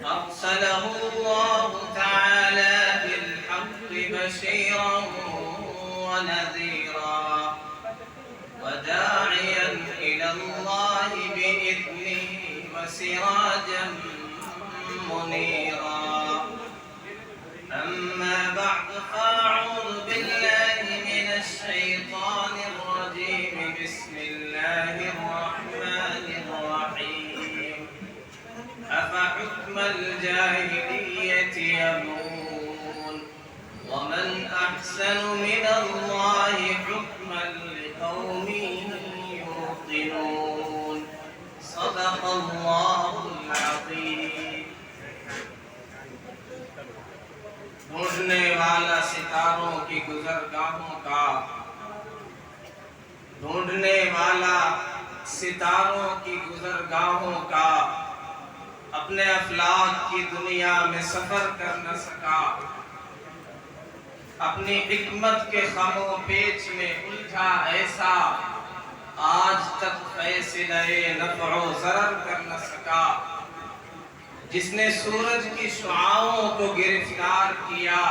أرسله الله تعالى بالحق بشيرا ونذيرا وداعيا إلى الله بإذنه وسراجا منيرا. أما بعد فأعوذ بالله من الشيطان الرجيم. بسم الله الرحمن الرحيم. أفحكم الجاهلية يبغون ومن أحسن من الله حكما لقوم يوقنون. صدق الله العظيم. ڈھونڈنے والا ستاروں کی گزرگاہوں کا، ڈھونڈنے والا ستاروں کی گزرگاہوں کا اپنے افلاک کی دنیا میں سفر کر نہ سکا، اپنی حکمت کے خم و پیچ میں الجھا ایسا، آج تک فیصلہ نفع و ضرر کر نہ سکا. جس نے سورج کی شعاعوں کو گرفتار کیا،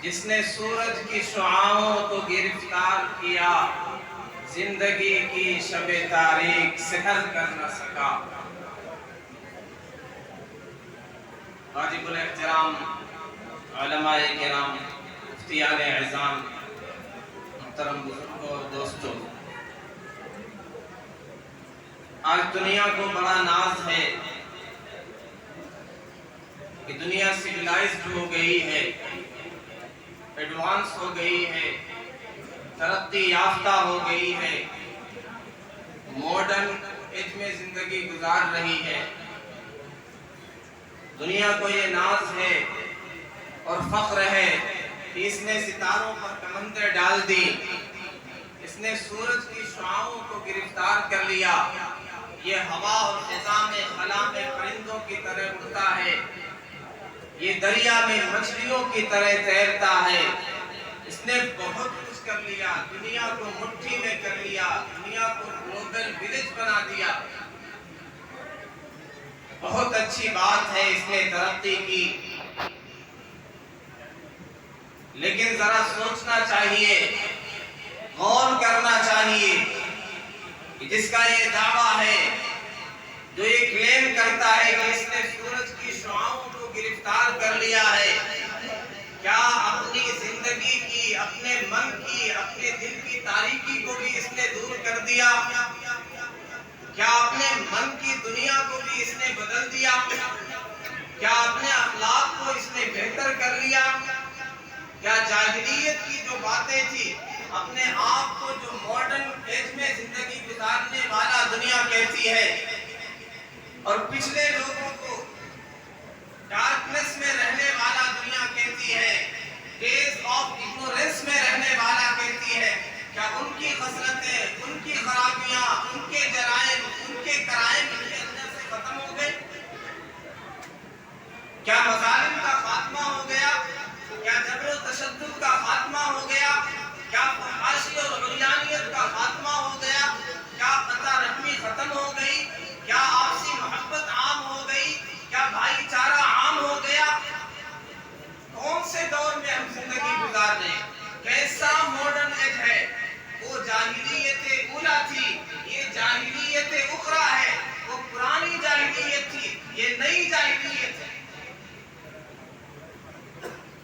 جس نے سورج کی شعاعوں کو گرفتار کیا، زندگی کی شب تاریک سحر کر نہ سکا. واجب الاحترام علماء کرام، مفتیان اعظام، محترم بزرگوں اور دوستوں، آج دنیا کو بڑا ناز ہے کہ دنیا سویلائزڈ ہو گئی ہے، ایڈوانس ہو گئی ہے، ترقی یافتہ ہو گئی ہے، ماڈرن ایج میں زندگی گزار رہی ہے. دنیا کو یہ ناز ہے اور فخر ہے کہ اس نے ستاروں پر کمندیں ڈال دی، اس نے سورج کی شعاعوں کو گرفتار کر لیا، یہ ہوا اور فضا میں خلا میں پرندوں کی طرح اڑتا ہے، یہ دریا میں مچھلیوں کی طرح تیرتا ہے. اس نے بہت کچھ کر لیا، دنیا کو مٹھی میں کر لیا، دنیا کو گلوبل ولیج بنا دیا. بہت اچھی بات ہے اس نے ترقی کی، لیکن ذرا سوچنا چاہیے، غور کرنا چاہیے کہ جس کا یہ دعویٰ ہے، جو یہ کلیم کرتا ہے کہ اس نے سورج کی شعاعوں کو گرفتار کر لیا ہے، کیا اپنی زندگی کی، اپنے من کی، اپنے دل کی تاریکی کو بھی اس نے دور کر دیا؟ کیا اپنے من کی دنیا کو بھی اس نے بدل دیا؟ کیا اپنے اخلاق کو اس نے بہتر کر لیا؟ کیا جاہلیت کی جو باتیں تھی، اپنے آپ کو جو ماڈرن ایج میں زندگی گزارنے والا دنیا کہتی ہے، اور پچھلے لوگوں کو ڈارکنس میں رہنے والا دنیا کہتی ہے، ڈیز آف اگنورنس میں رہنے والا کہتی ہے، کیا ان کی خصلتیں، ان کی خرابیاں، ان کے جرائم، ان کے کرائم ان کے اندر سے ختم ہو گئے؟ کیا مظالم کا خاتمہ ہو گیا؟ کیا جبر و تشدد کا خاتمہ ہو گیا؟ کیا فحاشی اور عریانیت کا خاتمہ ہو گیا؟ کیا قطع رحمی ختم ہو گئی؟ کیا آپسی محبت عام ہو گئی؟ کیا بھائی چارہ عام ہو گیا؟ کون سے دور میں ہم زندگی گزار رہے ہیں؟ کیسا ماڈرن ایج ہے؟ وہ جاہلیت اولا تھی، یہ جاہلیت اخرى ہے. وہ پرانی جاہلیت تھی، یہ نئی جاہلیت ہے.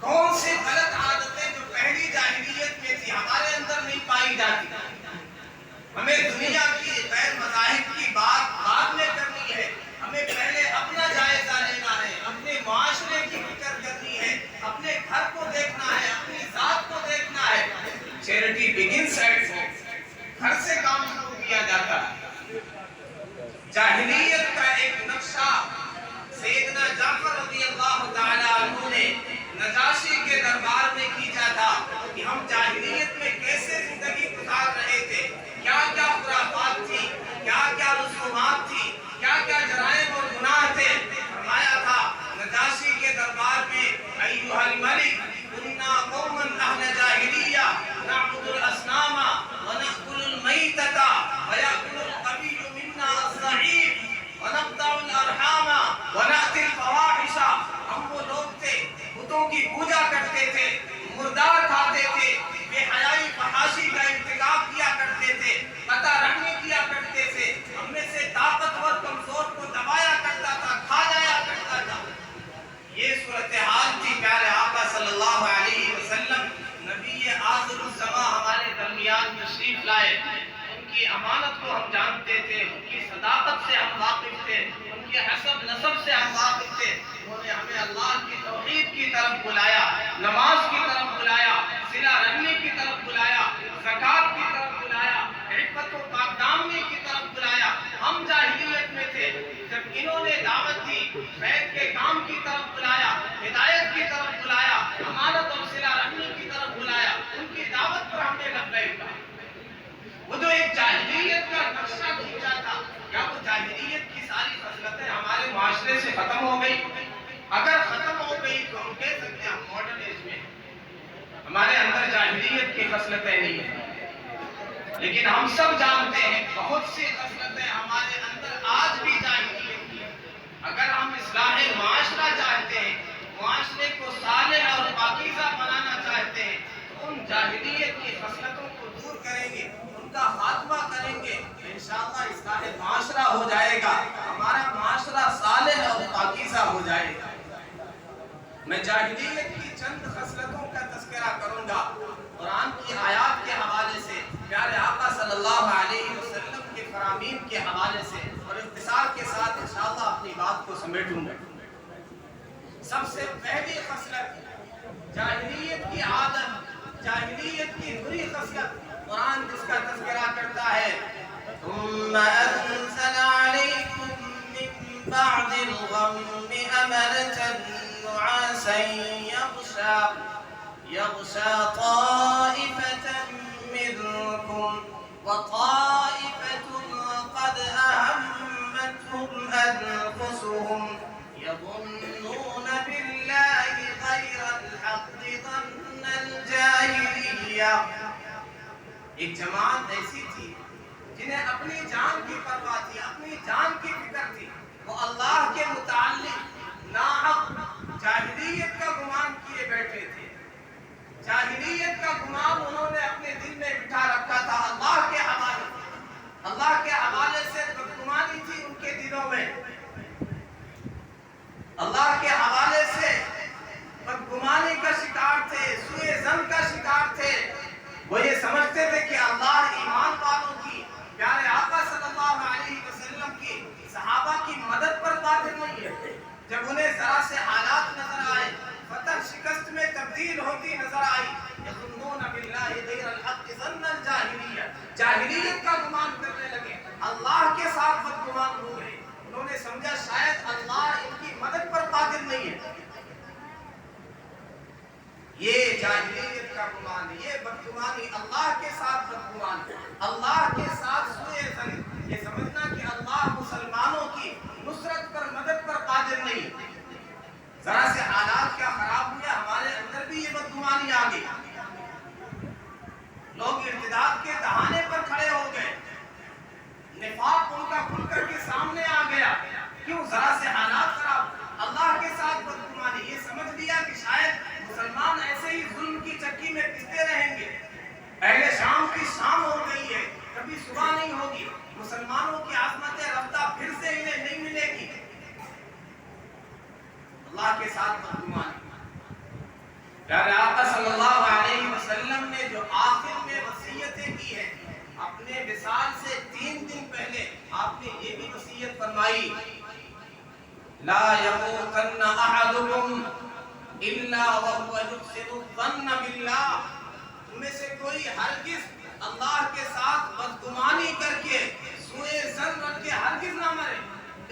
کون سی غلط عادتیں جو پہلی جاہلیت میں تھی ہمارے اندر نہیں پائی جاتی؟ ہمیں دنیا کی غیر مذاہب کی بات بعد میں کرنی ہے، ہمیں پہلے اپنا جائزہ لینا ہے، اپنے معاشرے کی فکر کرنی ہے، اپنے گھر کو دیکھنا ہے، اپنی ذات کو دیکھنا ہے. Charity begins at home. گھر سے کام شروع کیا جاتا ہے. جاہلیت کا ایک نقشہ سیدنا جعفر رضی اللہ تعالی عنہ نے نجاشی کے دربار میں کھینچا تھا کہ ہم جاہلیت میں کیسے زندگی گزار رہے تھے، کیا کیا خرافات تھی، کیا کیا رسومات تھی، کیا کیا جرائم اور گناہ تھے. فرمایا تھا نجاشی کے دربار میں، ایھا الملک کنا قوما اہل جاہلیہ نعبد الاصنام ونأکل المیت کے حسب نسب سے ہم واقف تھے، انہوں نے ہمیں اللہ کی توحید کی طرف بلایا، نماز کی طرف بلایا، صلہ رحمی کی طرف بلایا، زکوٰۃ کی طرف بلایا، عفت و پاکدامنی کی طرف بلایا۔ ہم جاہلیت میں تھے، جب انہوں نے دعوت دی، بیت کے کام کی طرف بلایا، ہدایت کی طرف بلایا، امانت اور صلہ رحمی کی طرف بلایا، ان کی دعوت پر ہم نے لبیک کہا۔ وہ جو ایک جاہلیت کا نقشہ کھینچا تھا، کیا وہ جاہلیت کی ساری خصلتیں ہمارے معاشرے سے ختم ہو گئی؟ اگر ختم ہو گئی تو ہم کہہ سکتے ہیں ہم ماڈرن ایج میں، ہمارے اندر جاہلیت کی خصلتیں نہیں ہیں۔ لیکن ہم سب جانتے ہیں بہت سی خصلتیں ہمارے اندر آج بھی جاہلیت کی ہیں۔ اگر ہم اصلاح معاشرہ چاہتے ہیں، معاشرے کو صالح اور پاکیزہ بنانا چاہتے ہیں، تو ان جاہلیت کی خصلتوں کو دور کریں گے، ان کا خاتمہ کریں گے، انشاءاللہ اصلاح معاشرہ ہو جائے گا، ہمارا معاشرہ صالح اور پاکیزہ ہو جائے گا۔ میں جاہلیت کی چند خصلتوں کا تذکرہ کروں گا، قرآن کی آیات کے حوالے سے، پیارے آقا صلی اللہ علیہ وسلم کے فرامین کے حوالے سے، اور اختصار کے ساتھ انشاءاللہ اپنی بات کو سمیٹوں گا۔ سب سے پہلی خصلت، جاہلیت کی عادت، جاہلیت کی بری خصلت، قرآن جس کا تذکرہ کرتا ہے، ثم انزل علیکم من بعد الغم امنة نعاسا يغشى طائفة منكم وطائفة قد أهمتهم أنفسهم يظنون بالله غير الحق ظن الجاهلية۔ ایک جماعت ایسی تھی جنہیں اپنی جان کی پرواہ تھی، اپنی جان کی فکر تھی، وہ اللہ کے متعلق ناحق جاہلیت کا گمان کیے بیٹھے تھے۔ جاہلیت کا گمان انہوں نے اپنے دل میں بٹھا رکھا تھا، اللہ کے حوالے، اللہ کے حوالے سے بدگمانی تھی ان کے دلوں میں، اللہ کے حوالے سے بدگمانی کا شکار تھے، سوء ظن کا شکار تھے۔ وہ یہ سمجھتے تھے کہ اللہ ایمان والوں کی، پیارے آقا صلی اللہ علیہ وسلم کی، صحابہ کی مدد پر قادر نہیں ہے۔ جب انہیں ذرا سے حالات نظر آئے، فتح شکست میں تبدیل ہوتی نظر آئی، یظنون باللہ غیر الحق ظن الجاہلیہ، جاہلیت کا گمان کرنے لگے، اللہ کے ساتھ بدگمان ہو گئے۔ انہوں نے سمجھا شاید اللہ ان کی مدد پر قادر نہیں ہے۔ یہ جاہلیت کا گمان، یہ بدگمانی، اللہ کے ساتھ بدگمان، اللہ کے ساتھ سوء ظن، یہ سمجھنا کہ اللہ مسلمانوں کی نصرت پر، مدد پر قادر نہیں۔ ذرا سے حالات کیا خراب ہوئے، ہمارے اندر بھی یہ بدگمانی آ گئی، لوگ ارتداد کے دہانے پر کھڑے ہو گئے، نفاق ان کا کھل کر کے سامنے آ گیا۔ کیوں؟ ذرا سے حالات خراب، اللہ کے ساتھ بدگمانی، یہ سمجھ لیا کہ شاید مسلمان ایسے ہی ظلم کی چکی میں پستے رہیں گے، اہل شام کی شام ہو گئی ہے، کبھی صبح نہیں ہوگی، مسلمانوں کی عظمت رفتہ پھر سے انہیں نہیں ملے گی۔ اللہ کے ساتھ بدگمانی۔ پیارے آقا صلی اللہ علیہ وسلم نے جو آخر میں وصیتیں کی ہیں، اپنے وصال سے 3 دن پہلے آپ نے یہ بھی وصیت فرمائی، لا يموتن احدكم الا وهو يحسن الظن بالله، تم میں سے کوئی ہرگز اللہ کے ساتھ بدگمانی کر کے، سوء ظن رکھ کے ہرگز نہ مرے،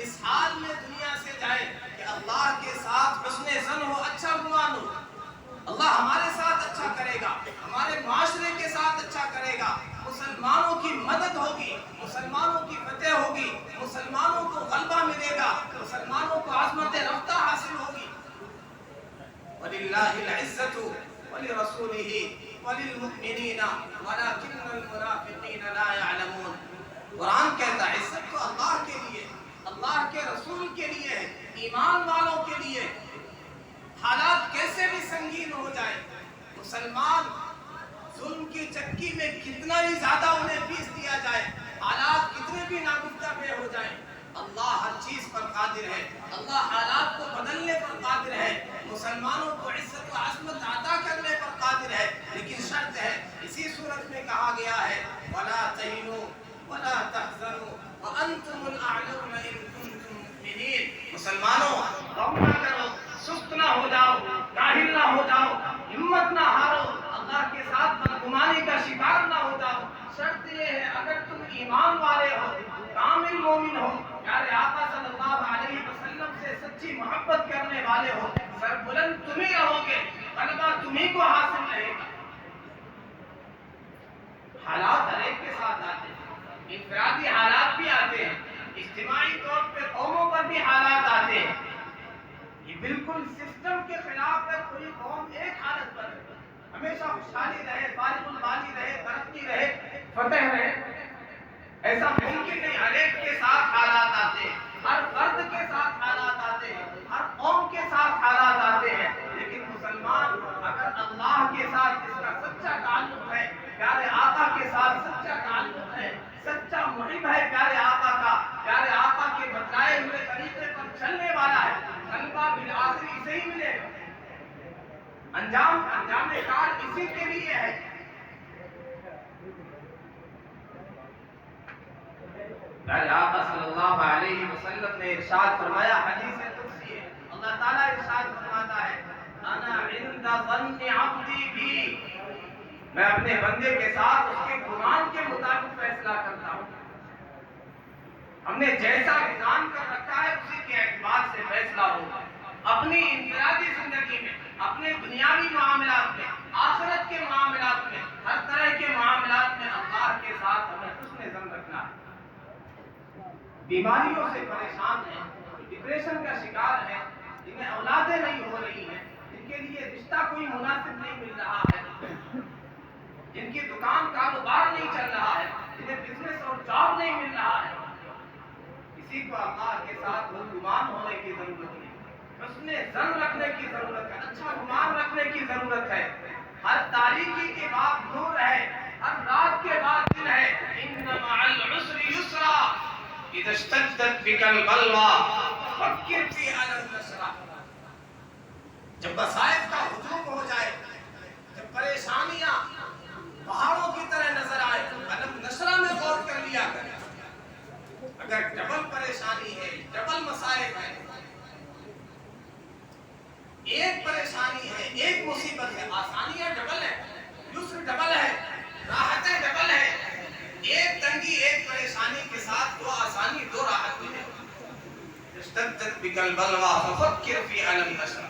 اس حال میں دنیا سے جائے کہ اللہ کے ساتھ حسن ظن ہو، اچھا گمان ہو، اللہ ہمارے ساتھ اچھا کرے گا، ہمارے معاشرے کے ساتھ اچھا کرے گا، مسلمانوں کی مدد ہوگی، مسلمانوں کی فتح ہوگی، مسلمانوں کو غلبہ ملے گا، مسلمانوں کو عظمت رفتہ حاصل ہوگی۔ وَلِلَّهِ الْعِزَّةُ وَلِرَسُولِهِ وَلِلْمُؤْمِنِينَ وَلَكِنَّ الْمُنَافِقِينَ لَا يَعْلَمُونَ۔ قرآن کہتا ہے عزت تو اللہ کے لیے، اللہ کے رسول کے لیے ہے، ایمان والوں کے لیے۔ حالات کیسے بھی سنگین ہو جائے، مسلمان ظلم کی چکی میں کتنا ہی زیادہ انہیں پیس دیا جائے، حالات کتنے بھی ناگفتہ بے ہو جائیں، اللہ ہر چیز پر قادر ہے، اللہ حالات کو بدلنے پر قادر ہے، مسلمانوں کو عزت و عظمت عطا کرنے پر قادر ہے۔ لیکن شرط ہے، اسی صورت میں کہا گیا ہے وَلَا تَهِنُوا وَلَا تَحْزَنُوا وَأَنْتُمُ الْأَعْلَوْنَ إِن كُنتُم مُؤْمِنِينَ۔ مسلمانوں غم نہ کرو، سست نہ ہو جاؤ، کاہل نہ ہو جاؤ، ہمت نہ ہارو، اللہ کے ساتھ بدگمانی کا شکار نہ ہو جاؤ۔ شرط یہ ہے اگر تم ایمان والے ہو، کامل مومن ہو، پیارے آقا صلی اللہ علیہ وسلم سے سچی محبت کرنے والے ہو، سر بلند تم ہی رہو گے، غلبہ تمہیں کو حاصل رہے گا۔ حالات ہر ایک کے ساتھ آتے ہیں، انفرادی حالات بھی آتے ہیں، اجتماعی طور پہ قوموں پر بھی حالات آتے ہیں۔ یہ بالکل سسٹم کے خلاف ہے، کوئی قوم ایک حالت پر ہمیشہ خوشحالی رہے، فارغ البالی رہے، ترقی رہے، فتح رہے، ایسا ممکن نہیں۔ ہر ایک کے ساتھ حالات آتے ہیں، ہر فرد کے ساتھ حالات آتے ہیں، ہر قوم کے ساتھ حالات آتے ہیں، لیکن مسلمان اگر اللہ کے ساتھ جس کا سچا تعلق ہے، پیارے آقا کے ساتھ سچا تعلق ہے، سچا محب ہے پیارے آقا کا، پیارے آقا کے بتائے ہوئے طریقے پر چلنے والا ہے، غلبہ بالآخر اسے ہی ملے گا، انجام کار اسی کے لیے ہے۔ پیارے آقا صلی اللہ علیہ وسلم نے ارشاد فرمایا، حدیث قدسی ہے، اللہ تعالیٰ ارشاد فرماتا ہے، انا عند ظن عبدی بھی، میں اپنے بندے کے ساتھ اس کے گمان کے مطابق فیصلہ کرتا ہوں۔ ہم نے جیسا گمان کر رکھا ہے اسی کے اعتبار سے فیصلہ ہوگا۔ اپنی انفرادی زندگی میں، اپنے دنیاوی معاملات میں، آخرت کے معاملات میں، ہر طرح کے معاملات میں اللہ کے ساتھ ہمیں حسن ظن رکھنا ہے۔ بیماریوں سے پریشان ہیں، ڈپریشن کا شکار ہے، جنہیں اولادیں نہیں ہو رہی ہیں، جن کے لیے رشتہ کوئی مناسب نہیں مل رہا ہے، جن کی دکان کاروبار نہیں چل رہا ہے، جنہیں بزنس اور جاب نہیں مل رہا ہے، کسی کو اللہ کے ساتھ بدگمان ہونے کی ضرورت نہیں، حسن ظن رکھنے کی ضرورت ہے، اچھا گمان رکھنے کی ضرورت ہے۔ ہر تاریکی کے بعد نور ہے، ہر رات کے بعد دن ہے، ان مع العسر یسرا اذا اشتدت بک البلوى فکر فی الم نشرا۔ جب مصائب کا ہجوم ہو جائے، جب پریشانیاں پہاڑوں کی طرح نظر آئے، الم نشرا میں غور کر لیا کریں۔ اگر ڈبل پریشانی ہے، ڈبل مصائب ہے، ایک پریشانی ہے، ایک مصیبت ہے، آسانیاں ڈبل ہے، یسر ڈبل ہے، راحتیں ڈبل ہے، ایک تنگی ایک پریشانی کے ساتھ دو آسانی دو راحت ملے۔ اشتدت بک البلوى ففکر فی الم نشرا۔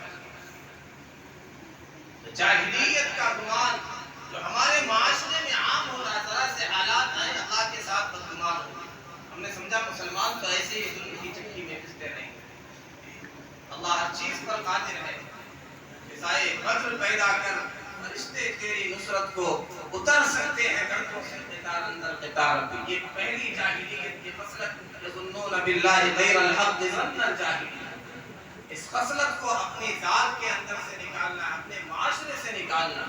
جاہلیت کا گمان جو ہمارے معاشرے میں عام ہو رہا، ذرا سے حالات آئے اللہ کے ساتھ بدگمان ہو، ہم نے سمجھا مسلمان تو ایسے ہی ظلم کی چکی میں پھستے رہیں گے۔ اللہ ہر چیز پر قادر ہے، فضائے بدر پیدا کر فرشتے تیری نصرت کو اتر سکتے ہیں، گردوں سے قطار اندر قطار۔ یہ پہلی جاہلیت کی خصلت، یظنون باللہ غیر الحق ظن الجاہلیہ، اس خصلت کو اپنی ذات کے اندر سے نکالنا، اپنے معاشرے سے نکالنا۔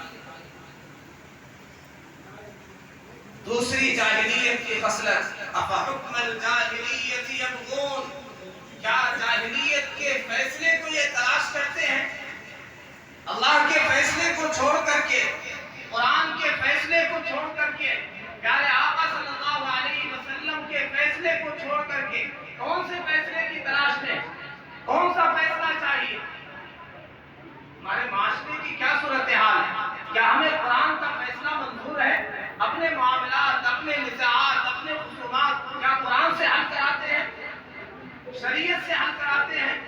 دوسری جاہلیت کی خصلت، افحکم الجاہلیت یبغون، کیا جاہلیت کے فیصلے کو یہ تلاش کرتے ہیں؟ اللہ کے فیصلے کو چھوڑ کر کے، قرآن کے فیصلے کو چھوڑ کر کے، پیارے آقا صلی اللہ علیہ وسلم کے فیصلے کو چھوڑ کر کے کون سے فیصلے کی تلاش میں؟ کون سا فیصلہ چاہیے؟ ہمارے معاشرے کی کیا صورتحال ہے؟ کیا ہمیں قرآن کا فیصلہ منظور ہے؟ اپنے معاملات، اپنے نزاعات، اپنے خصومات کیا قرآن سے حل کراتے ہیں؟ شریعت سے حل کراتے ہیں؟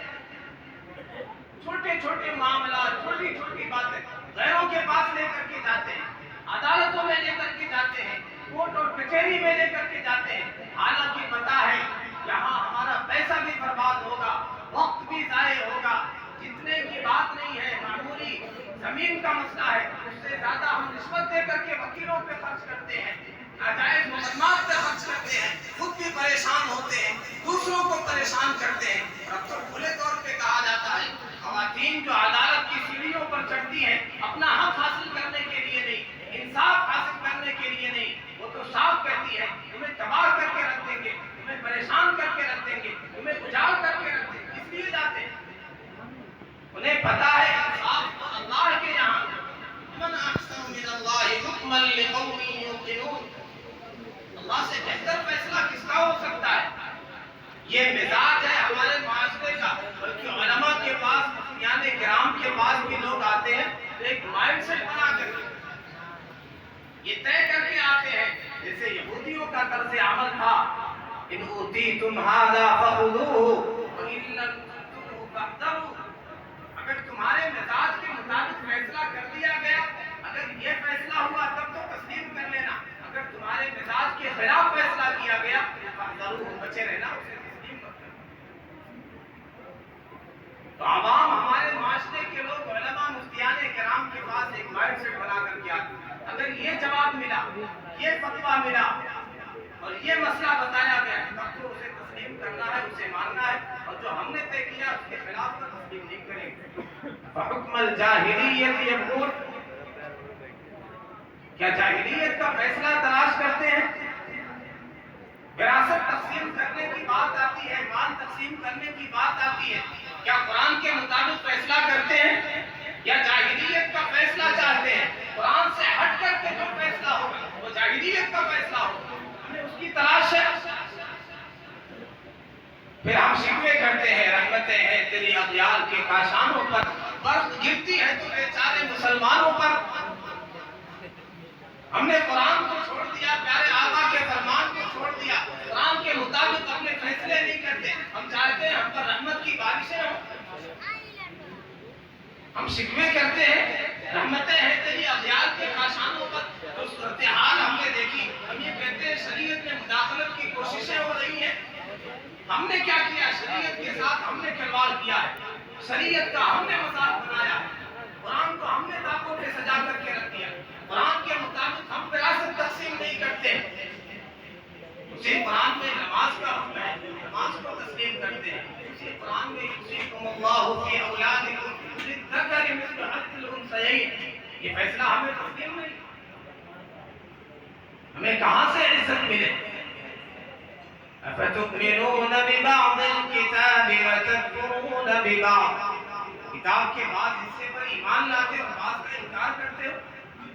چھوٹے چھوٹے معاملات، چھوٹی چھوٹی باتیں غیروں کے پاس لے کر کے جاتے ہیں، عدالتوں میں لے کر کے جاتے ہیں، کورٹ اور کچہری میں لے کر کے جاتے ہیں، حالانکہ پتہ ہے یہاں ہمارا پیسہ بھی برباد ہوگا، وقت بھی ضائع ہوگا، جتنے کی بات نہیں ہے، معمولی زمین کا مسئلہ ہے، اس سے زیادہ ہم رشوت دے کر کے وکیلوں پہ خرچ کرتے ہیں، ناجائز مقدمات پہ خرچ کرتے ہیں، خود بھی پریشان ہوتے ہیں، دوسروں کو پریشان کرتے ہیں۔ اب تو کھلے طور پہ کہا جاتا ہے خواتین جو عدالت کی سیڑھیوں پر چڑھتی ہیں اپنا حق حاصل کرنے کے لیے نہیں، انصاف حاصل کرنے کے لیے نہیں، وہ تو صاف کہتی ہے تمہیں تباہ کر کے رکھ دیں گے، تمہیں پریشان کر کے رکھ دیں گے، تمہیں اجاڑ کر کے رکھ دیں گے، اس لیے جاتے ہیں۔ انہیں پتا ہے انصاف اللہ کے یہاں، من احسن من اللہ حکما لقوم یوقنون، اللہ سے بہتر فیصلہ کس کا ہو سکتا ہے؟ یہ مزاج ہے ہمارے معاشرے کا۔ اوتیتم ھذا فخذوہ وان لم تؤتوہ فاحذروا. اگر تمہارے مزاج کے مطابق فیصلہ کر دیا گیا، اگر یہ فیصلہ ہوا تب تو تسلیم کر لینا، اگر تمہارے مزاج کے خلاف فیصلہ کیا گیا فاحذروا، بچے رہنا، اسے تسلیم مت کرنا. تو عوام ہمارے معاشرے کے لوگ علماء مفتیان کرام کے پاس ایک مائنڈ سیٹ بنا کر کے آتے ہیں. اگر یہ جواب ملا، یہ فتویٰ ملا اور یہ مسئلہ بتایا گیا تب تو اسے تسلیم کرنا ہے، اسے ماننا ہے، اور جو ہم نے طے کیا اس کے خلاف تو تسلیم نہیں کریں گے. فحکم الجاہلیت یقول، کیا جاہلیت کا فیصلہ تلاش کرتے ہیں؟ وراثت تقسیم کرنے کی بات آتی ہے، مال تقسیم کرنے کی بات آتی ہے، کیا قرآن کے مطابق فیصلہ کرتے ہیں یا جاہلیت کا فیصلہ چاہتے ہیں؟ قرآن سے ہٹ کر کے جو فیصلہ ہوگا وہ جاہلیت کا فیصلہ ہوگا، ہمیں اس کی تلاش ہے. پھر ہم شکوے کرتے ہیں، رحمتیں ہیں تیری اغیار کے کاشانوں پر، برف گرتی ہے تو بیچارے مسلمانوں پر. ہم نے قرآن کو چھوڑ دیا، پیارے آقا کے فرمان کو چھوڑ دیا، قرآن کے مطابق اپنے فیصلے نہیں کرتے. ہم چاہتے ہیں ہم پر رحمت کی بارشیں ہوں. ہم شکوے کرتے ہیں، رحمتیں ہیں تیری اغیار کے کاشانوں پر. تو صورتحال ہم نے دیکھی، ہم یہ کہتے ہیں شریعت میں مداخلت کی کوششیں ہو رہی ہیں. ہم نے کیا کیا؟ شریعت کے ساتھ ہم نے کھلواڑ کیا ہے، شریعت کا ہم نے مذاق بنایا ہے، قرآن کو ہم نے داغوں پہ سجا کر کے رکھ دیا. قرآن کے مطابق ہم وراثت تقسیم نہیں کرتے. اسی قرآن میں نماز کا حکم ہے، نماز کو تسلیم کرتے ہیں. اسی قرآن میں یوصیکم اللہ فی اولادکم للذکر مثل حظ الانثیین، یہ فیصلہ ہمیں تسلیم نہیں. ہمیں کہاں سے عزت ملے؟ افتؤمنون ببعض الکتاب وتکفرون ببعض، کتاب کے بعض حصے پر ایمان لاتے ہو، بعض کا انکار کرتے ہو.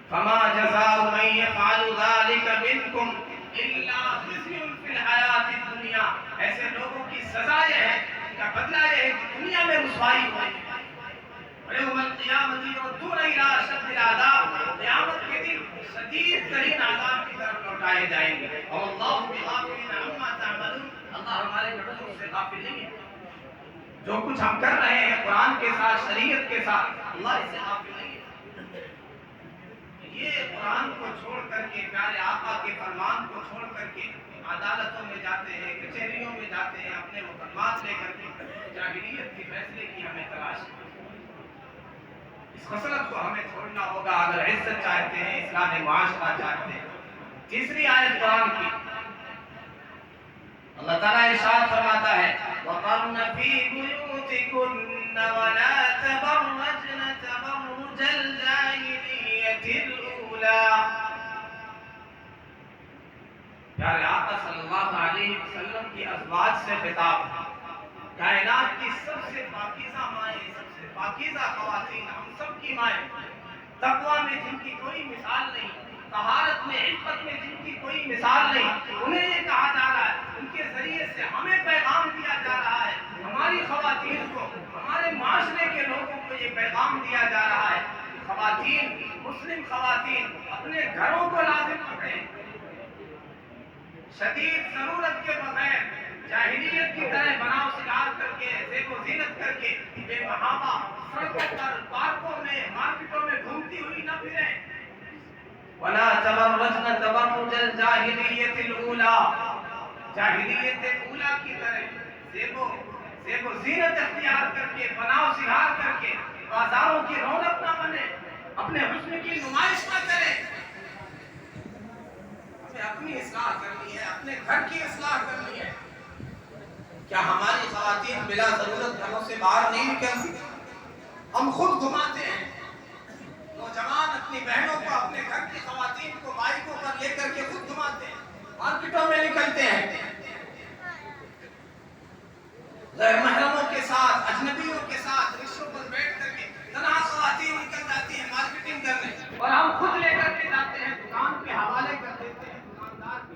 فما جزاء من يفعل ذلك منكم الا خزي في الحیات الدنیا، ایسے لوگوں کی سزا یہ ہے، ان کا بدلہ یہ ہے کہ دنیا میں رسوائی ہوگی. ویوم القیامۃ یردون الی اشد العذاب، قیامت کے دن شدید ترین عذاب کی طرف لوٹائے جائیں گے. اور اللہ بغافل عما تعملون، اللہ ہمارے کاموں سے غافل نہیں ہے. جو کچھ ہم کر رہے ہیں قرآن کے ساتھ، شریعت کے ساتھ، اللہ اس سے غافل نہیں ہے. یہ قرآن کو چھوڑ کر کے، پیارے آقا کے فرمان کو چھوڑ کر کے عدالتوں میں جاتے ہیں، کچہریوں میں جاتے ہیں، اپنے مقدمات لے کر کے جاہلیت کے فیصلے کی ہمیں تلاش ہے. اس خصلت کو ہمیں چھوڑنا ہوگا اگر عزت چاہتے ہیں، اصلاح معاشرہ چاہتے ہیں. تیسری آیت قرآن کی، اللہ تعالیٰ ارشاد فرماتا ہے وَقَرْنَ فِي بُيُوتِكُنَّ وَلَا تَبَرَّجْنَ تَبَرُّجَ الْجَاهِلِيَّةِ الْأُولَى. پیارے آقا صلی اللہ علیہ وسلم کی ازواج سے خطاب ہے. کائنات کی سب سے پاکیزہ مائیں، سب سے پاکیزہ خواتین، ہم سب کی مائیں، تقویٰ میں جن کی کوئی مثال نہیں، طہارت میں، عفت میں جن کی کوئی مثال نہیں، انہیں یہ کہا جا رہا ہے، ان کے ذریعے سے ہمیں پیغام دیا جا رہا ہے، ہماری خواتین کو، ہمارے معاشرے کے لوگوں کو یہ پیغام دیا جا رہا ہے کہ خواتین، مسلم خواتین اپنے گھروں کو لازم پکڑیں، شدید ضرورت کے بغیر جاہلیت کی طرح بناؤ سنگار کر کے، زیب و زینت کر کے بے محابہ سڑکوں پر، پارکوں میں، مارکیٹوں میں گھومتی ہوئی نہ پھریں. وَلَا تَبَرَّجْنَ تَبَرُّجَ الْجَاهِلِيَّةِ الْأُولَى، جاہلیت اولا کی طرح زیب و زینت اختیار کر کے، بناؤ سنگار کر کے بازاروں کی رونق نہ بنے، اپنے حسن کی نمائش نہ کرے. ہمیں اپنی اصلاح کرنی ہے، اپنے گھر کی اصلاح کرنی ہے. کیا ہماری خواتین بلا ضرورت گھروں سے باہر نہیں نکلتی؟ ہم خود گھماتے ہیں. نوجوان اپنی بہنوں کو، اپنے گھر کی خواتین کو بائکوں پر لے کر کے خود گھماتے ہیں، مارکیٹوں میں نکلتے ہیں، غیر محرموں کے ساتھ، اجنبیوں کے ساتھ رکشوں پر بیٹھ کر کے تنہا خواتین نکل جاتی ہیں مارکیٹنگ کرنے، اور ہم خود لے کر کے جاتے ہیں، دکان کے حوالے کر دیتے ہیں. دکاندار بھی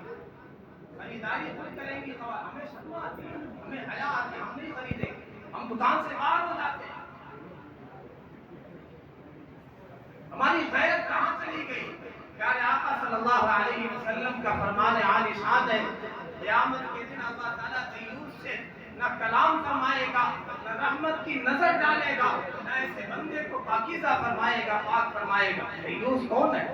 خریداری خود کریں گی، ہمیں شرم آتی ہے، ہمیں حیا آتی ہے، ہم نہیں خریدیں گے، ہم دکان سے باہر ہو جاتے ہیں. ہماری غیرت کہاں چلی گئی؟ پیارے آقا صلی اللہ علیہ وسلم کا فرمان عالی شان ہے، قیامت کے دن اللہ تعالیٰ رحمت کی نظر ڈالے گا، ایسے بندے کو پاکیزہ فرمائے گا، پاک فرمائے گا۔ دیوس کون ہے؟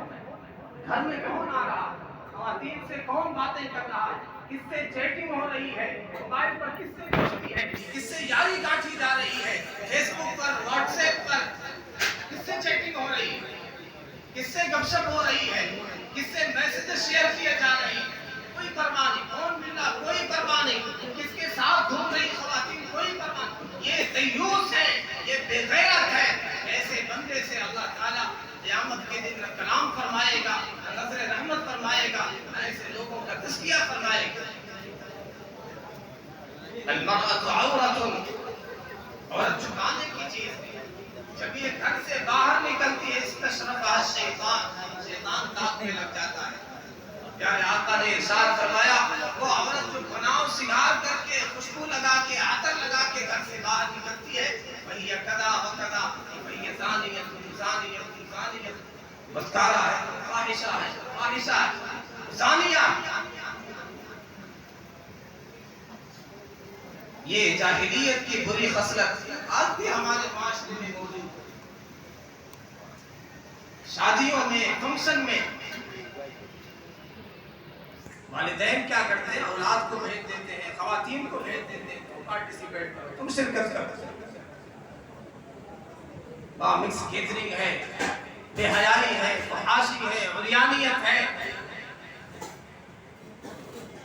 گھر میں کون آ رہا، خواتین سے کون باتیں کر رہا ہے، کس سے چیٹنگ ہو رہی ہے، موبائل پر کس سے دوستی ہے، کس سے یاری گانٹھی جا رہی ہے، فیس بک پر، واٹس ایپ پر کس سے چیٹنگ ہو رہی ہے، کس سے گپ شپ ہو رہی ہے، کس سے میسج شیئر کیے جا رہے ہیں، کوئی پرواہ نہیں، کون مل رہا کوئی پرواہ نہیں، کس کے ساتھ گھوم رہی خواتین کوئی پرواہ نہیں۔ یہ دیوس ہے، یہ بے غیرت ہے۔ ایسے بندے سے اللہ تعالیٰ قیامت کے دن کلام فرمائے گا، نظر رحمت فرمائے گا، ایسے لوگوں کا تزکیہ فرمائے گا۔ المرأة عورة، عورت چھپانے کی چیز ہے۔ جب یہ گھر سے باہر نکلتی ہے استشرفہ الشیطان، شیطان تاکنے لگ جاتا ہے۔ پیارے آقا نے ارشاد فرمایا وہ عورت جو بناؤ سنگار کر کے، خوشبو لگا کے، عطر لگا کے گھر سے باہر نکلتی ہے، وہی کدا وکدا، وہی زانیۃ زانیۃ زانیۃ، بدکارہ ہے، فاحشہ ہے، فاحشہ ہے، زانیہ۔ یہ جاہلیت کی بری خصلت آج بھی ہمارے معاشرے میں موجود ہے۔ شادیوں میں، فنکشن میں والدین کیا کرتے ہیں؟ اولاد کو بھیج دیتے ہیں، خواتین کو بھیج دیتے ہیں، تم پارٹیسپیٹ کرو، تم شرکت کرو۔ مکس گیدرنگ ہے، بے حیائی ہے، فحاشی ہے، عریانیت ہے،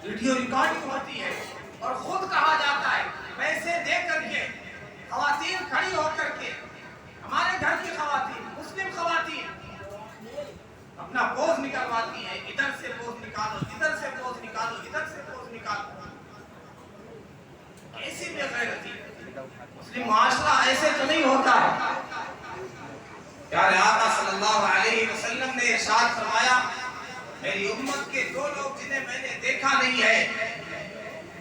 ویڈیو ریکارڈنگ ہوتی ہے، اور خود کہا جاتا ہے پیسے دے کر کے خواتین کھڑی ہو کر کے، ہمارے گھر کی خواتین، مسلم خواتین اپنا پوز نکالواتی ہیں، ادھر سے پوز نکالو، ادھر سے پوز نکالو، ادھر سے پوز نکالو۔ ایسی بے غیرتی مسلم معاشرہ ایسے تو نہیں ہوتا ہے۔ پیارے آقا صلی اللہ علیہ وسلم نے ارشاد فرمایا میری امت کے دو لوگ جنہیں میں نے دیکھا نہیں ہے،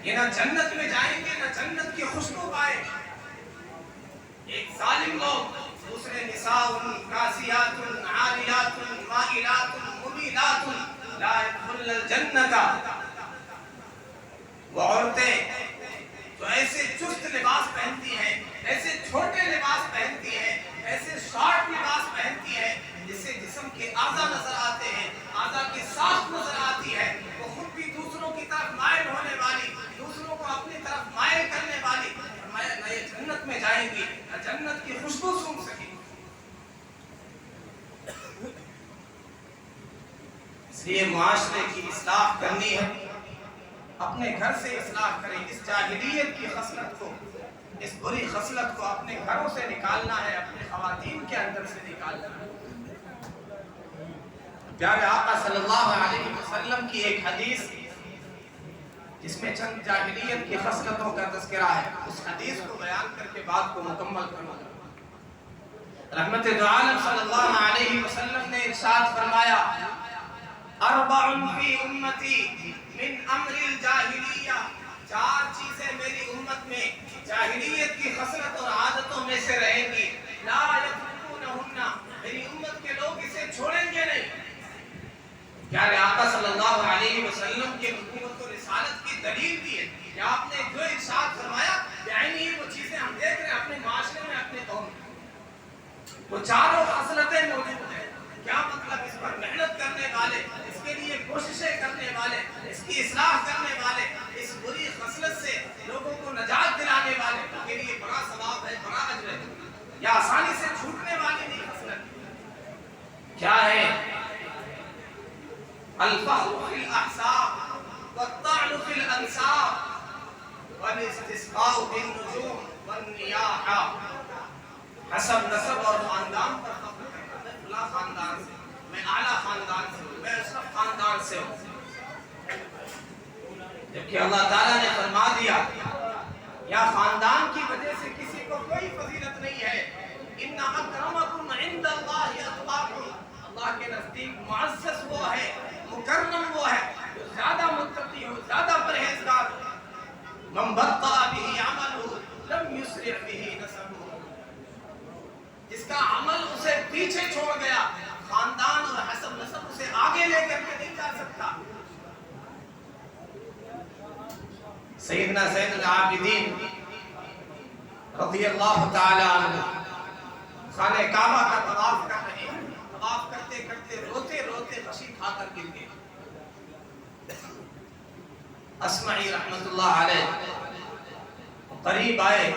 یہ نہ جنت میں جائیں گے نہ جنت کی خوشبو پائیں گے۔ ایک ظالم لوگ، دوسرے نساء کاسیات عاریات مائلات ممیلات لا يدخلن الجنت۔ وہ عورتیں جو ایسے چست لباس پہنتی ہیں، ایسے چھوٹے لباس پہنتی ہیں، ایسے شارٹ لباس پہنتی ہیں جس سے جسم کے اعضاء نظر آتے ہیں، اعضاء کی ساخت نظر آتی ہے، وہ خود بھی دوسروں کی طرف مائل ہونے والی، دوسروں کو اپنی طرف مائل کرنے والی، فرمایا نہ یہ جنت میں جائیں گی نہ جنت کی خوشبو سونگھ سکیں گی۔ اس لیے معاشرے کی اصلاح کرنی ہے، اپنے گھر سے اصلاح کریں، اس جاہلیت کی خصلت کو، اس بری خصلت کو اپنے گھروں سے نکالنا ہے، اپنے خواتین کے اندر سے نکالنا ہے۔ پیارے آقا صلی اللہ علیہ وسلم کی ایک حدیث جس میں چند جاہلیت کی خصلتوں کا تذکرہ ہے، اس حدیث کو بیان کر کے بات کو مکمل کروں گا۔ رحمت دو عالم صلی اللہ علیہ وسلم نے ارشاد فرمایا اربع فی امتی من امر الجاہلیہ، چار چیزیں میری امت میں جاہلیت کی خصلت اور عادتوں میں سے رہیں گی، لا یترکونہن، میری امت کے لوگ اسے چھوڑیں گے نہیں۔ پیارے آقا صلی اللہ علیہ وسلم کے نبوت و رسالت کی دلیل بھی ہے کہ آپ نے جو ارشاد فرمایا یعنی وہ چیزیں ہم دیکھ رہے ہیں اپنے معاشرے میں، اپنے قوم میں، وہ چاروں خصلتیں موجود ہیں۔ کیا مطلب؟ اس پر محنت کرنے والے، اس کے لیے کوششیں کرنے والے، اس کی اصلاح کرنے والے، اس بری خصلت سے لوگوں کو نجات دلانے والے کے لیے بڑا ثواب ہے، بڑا اجر ہے، یہ آسانی سے چھوٹنے والی نہیں خصلت۔ کیا ہے؟ الفخر فی الاحساب والطعن فی الانساب والاستسقاء بالنجوم والنیاح، حسب نسب اور خاندان پر فخر کرنا، میں فلاں خاندان سے، میں اعلیٰ خاندان سے ہوں، میں اشرف خاندان سے ہوں، جبکہ اللہ تعالیٰ نے فرما دیا یا خاندان کی وجہ سے کسی کو کوئی فضیلت نہیں ہے، ان اکرمکم عند اللہ اتقاکم، اللہ کے نزدیک معزز وہ ہے، مکرم وہ ہے جو زیادہ متقی ہو، زیادہ پرہیزگار ہو۔ من بطأ به عمله لم يسرع به نسبه، جس کا عمل اسے پیچھے چھوڑ گیا، خاندان اور حسب نسب اسے آگے لے کر کے نہیں جا سکتا۔ سیدنا زین العابدین رضی اللہ تعالی عنہ خانہ کعبہ کا طواف کر رہے ہیں، طواف کرتے کرتے روتے روتے خشی کھا کر گر گئے۔ اسمعی رحمت اللہ علیہ قریب آئے،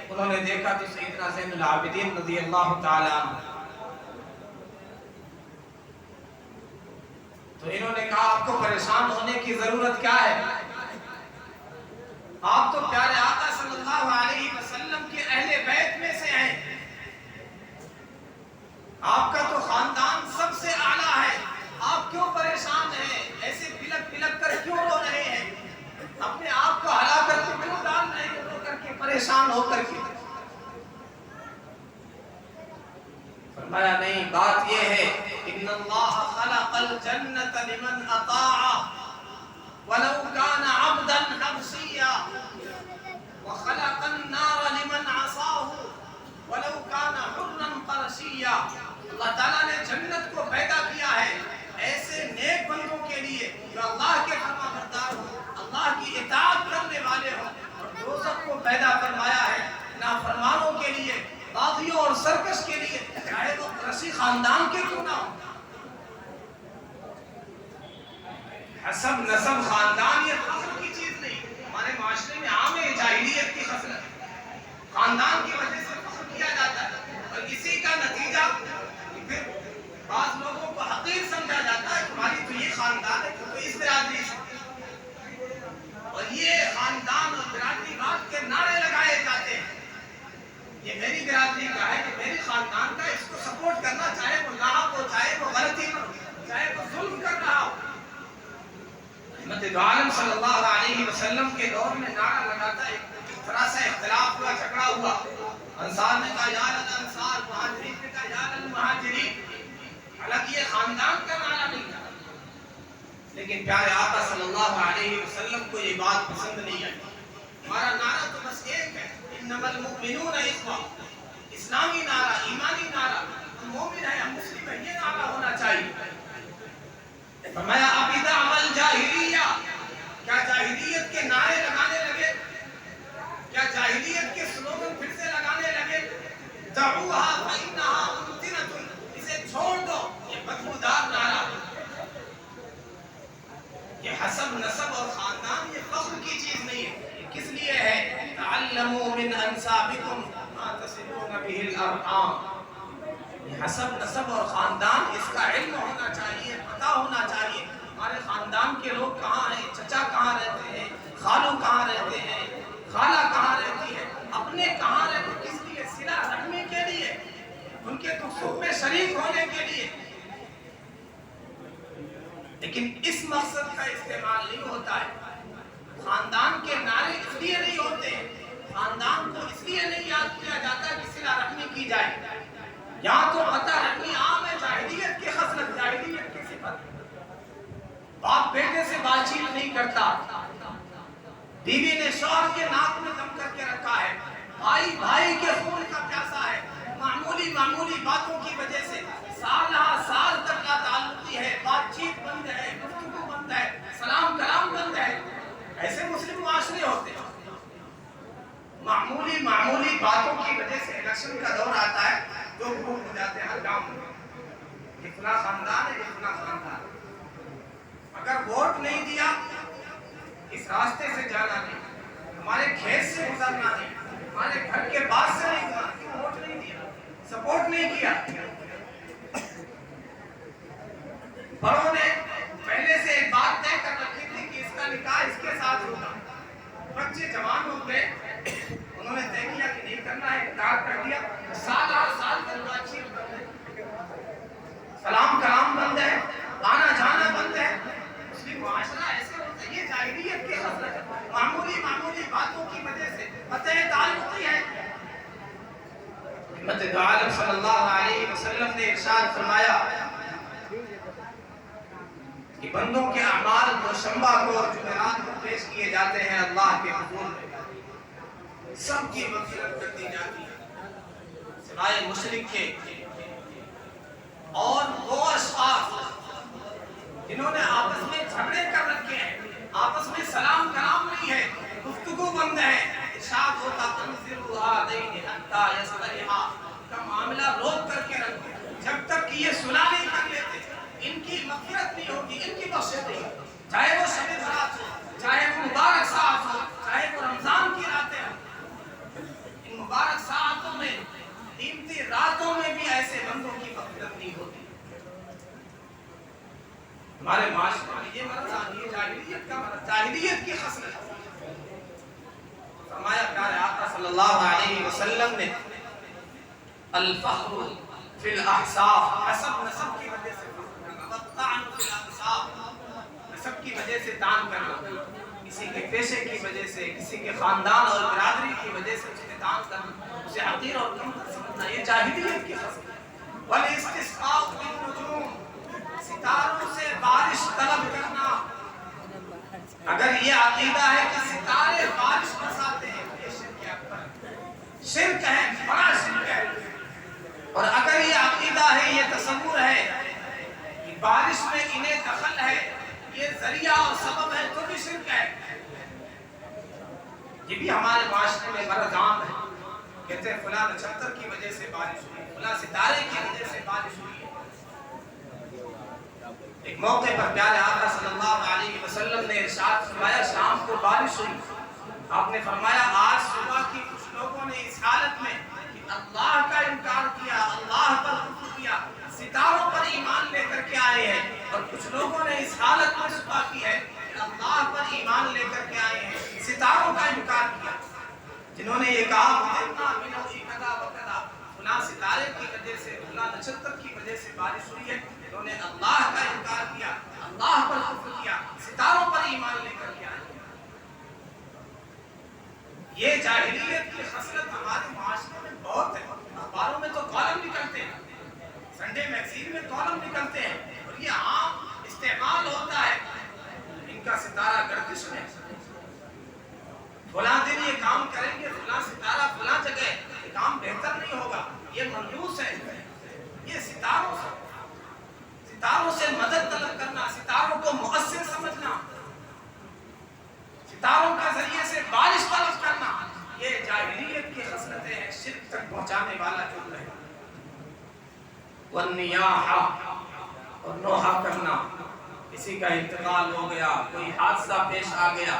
انہوں نے دیکھا تو سیدنا زین العابدین رضی اللہ تعالی عنہ، تو انہوں نے کہا آپ کو پریشان ہونے کی ضرورت کیا ہے؟ آپ تو پیارے آقا صلی اللہ علیہ وسلم کے اہل بیت میں سے ہیں، آپ کا تو خاندان سب سے اعلیٰ ہے، آپ کیوں پریشان ہیں؟ ایسے پلک پلک کر کیوں رو رہے ہیں؟ اپنے آپ کو ہلاکت میں کیوں ڈال رہے ہیں رو کر کے، پریشان ہو کر کے؟ فرمایا نہیں، بات یہ ہے ان اللہ خلق الجنت لمن اطاع ولو كان عبدا حبشيا وخلق النار لمن عصاه ولو كان حرا قرشيا۔ اللہ تعالیٰ نے جنت کو پیدا کیا ہے ایسے نیک بندوں کے لیے جو اللہ کے فرما بردار ہو، اللہ کی اطاعت کرنے والے ہوں، اور دوزخ کو پیدا فرمایا ہے نافرمانوں کے لیے، باغیوں اور سرکش کے لیے، چاہے وہ قریشی خاندان کے کیوں نہ ہو۔ حسب نسب خاندان یہ فخر کی چیز نہیں، ہمارے معاشرے میں عام ہے جاہلیت کی خصلت، خاندان کی وجہ سے فخر کیا جاتا ہے، اور اسی کا نتیجہ پھر بعض لوگوں کو حقیر سمجھا جاتا ہے، تمہاری تو یہ خاندان ہے تو اس برادری سے، اور یہ خاندان اور برادری بات کے نعرے لگائے جاتے ہیں، یہ میری برادری کا ہے، یہ میری خاندان کا ہے، اس کو سپورٹ کرنا، چاہے وہ ناحق ہو، چاہے وہ غلطی ہو، چاہے وہ ظلم کر رہا ہو۔ رحمت دو عالم صلی اللہ علیہ وسلم کے دور میں نعرہ لگاتا ہے، اس طرح سے اختلاف ہوا، جھگڑا ہوا، انصار نے کہا یا للانصار، مہاجرین نے کہا یا للمہاجرین، حالانکہ یہ خاندان کا نعرہ نہیں تھا، لیکن پیارے آقا صلی اللہ علیہ وسلم کو یہ بات پسند نہیں آئی۔ ہمارا نعرہ تو بس ایک ہے، انما المؤمنون اخوہ، اسلامی نعرہ، ایمانی نعرہ، ہم مومن ہیں، ہم مسلم ہیں، یہ نعرہ ہونا چاہیے۔ فرمایا ابدع الجاہلیہ، کیا جاہلیت کے نعرے لگانے لگے؟ کیا جاہلیت کے سلوگن پھر سے لگانے لگے؟ دعوها فإنها منتنة، اسے چھوڑ دو، یہ بدبودار نعرہ ہے۔ یہ حسب نسب اور خاندان یہ فخر کی چیز نہیں ہے، یہ کس لیے ہے؟ تعلموا من انسابکم ما تصلون به الارحام، یہ حسب نسب اور خاندان اس کا علم ہونا چاہیے، پتہ ہونا چاہیے، ہمارے خاندان کے لوگ کہاں ہیں، چچا کہاں رہتے ہیں، خالو کہاں رہتے ہیں، خالہ کہاں رہتی ہے، اپنے کہاں رہتے ہیں، کس لیے؟ صلہ رحمی کے لیے، ان کے دکھ سکھ میں شریک ہونے کے لیے، لیکن اس مقصد کا استعمال نہیں ہوتا ہے۔ خاندان کے نعرے اس لیے نہیں ہوتے، خاندان کو اس لیے نہیں یاد کیا جاتا کہ صلہ رحمی کی جائے، یہاں تو قطع رحمی عام ہے، جاہلیت کی خصلت، جاہلیت کی صفت۔ باپ بیٹے سے بات چیت نہیں کرتا، بیوی نے شوہر کے ناک میں دم کر کے رکھا ہے، بھائی بھائی کے خون کا پیاسا ہے، معمولی معمولی باتوں کی وجہ سے سالہ سال تک کا تعلق ہے، بات چیت بند ہے، گفتگو بند ہے، سلام کلام بند ہے۔ ایسے مسلم معاشرے ہوتے ہیں، معمولی معمولی باتوں کی وجہ سے الیکشن کا دور آتا ہے، لوگ گروپ ہو جاتے ہیں ہر گاؤں میں، اتنا خاندان ہے، اتنا خاندان۔ اگر ووٹ نہیں دیا، اس راستے سے جانا نہیں، ہمارے کھیت سے گزرنا نہیں، ہمارے گھر کے پاس سے نہیں گزرنا، کیوں ووٹ نہیں دیا، سپورٹ نہیں کیا؟ بڑوں نے پہلے سے ایک بات طے کر رکھی تھی کہ اس کا نکاح اس کے ساتھ ہوگا، بچے جوان ہو گئے، انہوں نے طے کیا کہ نہیں کرنا ہے، انکار کر دیا، سال ہر سال تک بات چیت بند ہے، سلام کلام بند ہے، آنا جانا بند ہے۔ مسلم معاشرہ ایسے ہوتا ہے، یہ جاہلیت کی خصلت ہے، معمولی معمولی باتوں کی وجہ سے قطع تعلق ہے۔ رحمت دو عالم صلی اللہ علیہ وسلم نے ارشاد فرمایا کہ بندوں کے اعمال دوشنبہ کو اور جمعرات کو پیش کیے جاتے ہیں اللہ کے حضور میں، سب کی مغفرت کر دی جاتی ہے سوائے مشرک کے، اور وہ اشخاص جنہوں نے آپس میں جھگڑے کر رکھے ہیں، آپس میں سلام کلام نہیں ہے، گفتگو بند ہے، ارشاد ہوتا تنزل هذين حتی یصطلحا، کا معاملہ روک کر کے رکھو جب تک کہ یہ صلح نہیں کر لیتے، ان کی مغفرت نہیں ہوگی، ان کی بخشش نہیں ہوگی، چاہے وہ شب برات ہو، چاہے وہ مبارک ساعت ہو، چاہے وہ رمضان کی راتیں ہوں، ان مبارک ساعتوں میں، قیمتی راتوں میں بھی ایسے بندوں کی مغفرت نہیں ہوتی۔ ہمارے معاشرے میں یہ مرض آنی جاہلیت کا مرض، جاہلیت کی خصلت۔ فرمایا پیارے آقا صلی اللہ علیہ وسلم نے الفخر فی الاحساب، حسب نسب کی وجہ سے والطعن فی الانساب، نسب کی وجہ سے طعن کرنا، کسی کے پیشے کی وجہ سے، کسی کے خاندان اور برادری کی وجہ سے اس پہ طعن کرنا، اسے حقیر اور کم سمجھنا، یہ جاہلیت کی خصلت۔ والاستسقاء بالنجوم، ستاروں سے بارش طلب کرنا۔ اگر یہ عقیدہ ہے کہ ستارے بارش برساتے ہیں، یہ شرک اکبر، شرک ہے، بڑا شرک ہے۔ اور اگر یہ عقیدہ ہے، یہ تصور ہے کہ بارش میں انہیں دخل ہے، یہ ذریعہ اور سبب ہے، تو بھی شرک ہے۔ یہ بھی ہمارے معاشرے میں مرض عام ہے، کہتے ہیں فلاں نچھتر کی وجہ سے بارش ہوئی، فلاں ستارے کی وجہ سے بارش ہوئی ہے۔ ایک موقع پر پیارے آقا صلی اللہ علیہ وسلم نے ارشاد فرمایا، شام کو بارش ہوئی، آپ نے فرمایا آج صبح کی کچھ لوگوں نے اس حالت میں کہ اللہ کا انکار کیا، اللہ پر کفر کیا، ستاروں پر ایمان لے کر کے آئے ہیں، اور کچھ لوگوں نے اس حالت میں صبح کی ہے کہ اللہ پر ایمان لے کر کے آئے ہیں، ستاروں کا انکار کیا۔ جنہوں نے یہ کہا مطلنا بنوئی کذا و کذا، فلاں ستارے کی وجہ سے، فلاں نچھتر کی وجہ سے بارش ہوئی ہے، انہوں نے اللہ کا انکار کیا، اللہ پر کفر کیا، ستاروں پر ایمان لے کر کے آئے۔ یہ جاہلیت کی خصلت ہمارے معاشرے میں بہت ہے، اخباروں میں تو کالم نکلتے ہیں، سنڈے میگزین میں کالم نکلتے ہیں، اور یہ عام استعمال ہوتا ہے، ان کا ستارہ گردش میں، فلاں دن یہ کام کریں گے، فلاں ستارہ فلاں جگہ، یہ کام بہتر نہیں ہوگا، یہ منحوس ہے۔ یہ ستاروں سے مدد طلب کرنا، ستاروں کو مؤثر سمجھنا، ستاروں کے ذریعے سے بارش طلب کرنا، یہ جاہلیت کی خصلتیں ہیں، شرک تک پہنچانے والا جرم ہے۔ والنیاحہ، اور نوحہ کرنا، کسی کا انتقال ہو گیا، کوئی حادثہ پیش آ گیا،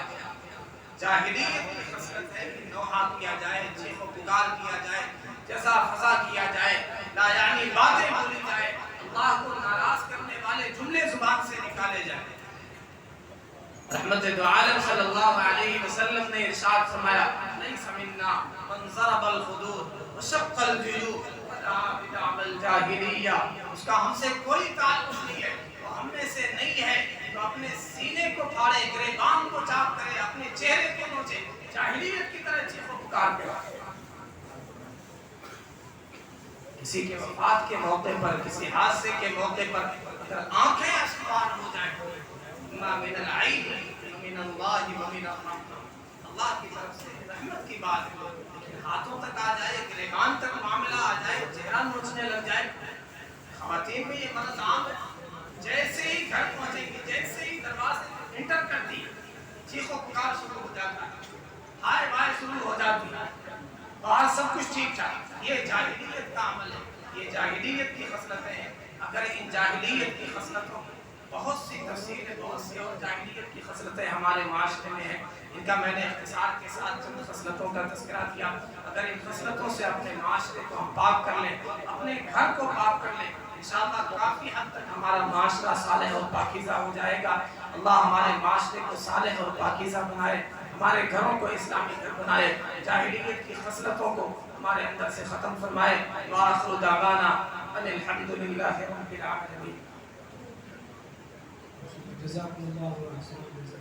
جاہلیت کی خصلت ہے کہ نوحہ کیا جائے، چیخ و پکار کیا جائے، جزا فضا کیا جائے، لا یعنی باتیں بولی جائے، اللہ کو ناراض کرنے والے جملے زبان سے نکالے جائیں۔ رحمت دو عالم صلی اللہ علیہ وسلم نے ارشاد فرمایا، لیس منا من ضرب الخدود وشق الجیوب ودعا بدعوى الجاہلیہ، اس کا ہم سے کوئی تعلق نہیں ہے، وہ ہم میں سے نہیں ہے جو اپنے سینے کو پھاڑے، گریبان کو چاک کرے، اپنے چہرے کو نوچے، جاہلیت کی طرح چیخ و پکار کرے۔ کسی کے وفات کے موقع پر، کسی حادثے کے موقع پر اگر آنکھیں اشکبار ہو جائیں، ما من العید من اللہ ومن الرحمہ، اللہ کی طرف سے رحمت کی بات ہے، لیکن ہاتھوں تک آ جائے، گریبان تک معاملہ آ جائے، چہرہ نوچنے لگ جائے، خواتین میں یہ مرض عام ہے، جیسے ہی گھر پہنچیں گی، جیسے ہی دروازے انٹر کرتی، چیخ و پکار شروع ہو جاتا ہے، ہائے بائے شروع ہو جاتی ہے، باہر سب کچھ ٹھیک ٹھاک۔ یہ جاہلیت کا عمل ہے، یہ جاہلیت کی خصلتیں ہیں۔ اگر ان جاہلیت کی خصلتوں بہت سی تفصیلیں، بہت سی اور جاہلیت کی خصلتیں ہمارے معاشرے میں ہیں، ان کا میں نے اختصار کے ساتھ چند خصلتوں کا تذکرہ کیا۔ اگر ان خصلتوں سے اپنے معاشرے کو ہم پاک کر لیں، اپنے گھر کو پاک کر لیں، انشاءاللہ کافی حد تک ہمارا معاشرہ صالح اور پاکیزہ ہو جائے گا۔ اللہ ہمارے معاشرے کو صالح اور پاکیزہ بنائے، ہمارے گھروں کو اسلامی گھر بنائے، جاہلیت کی خصلتوں کو ہمارے اندر سے ختم فرمائے۔ وآخر دعوانا ان الحمدللہ رب العالمین۔ جزاکم اللہ خیر۔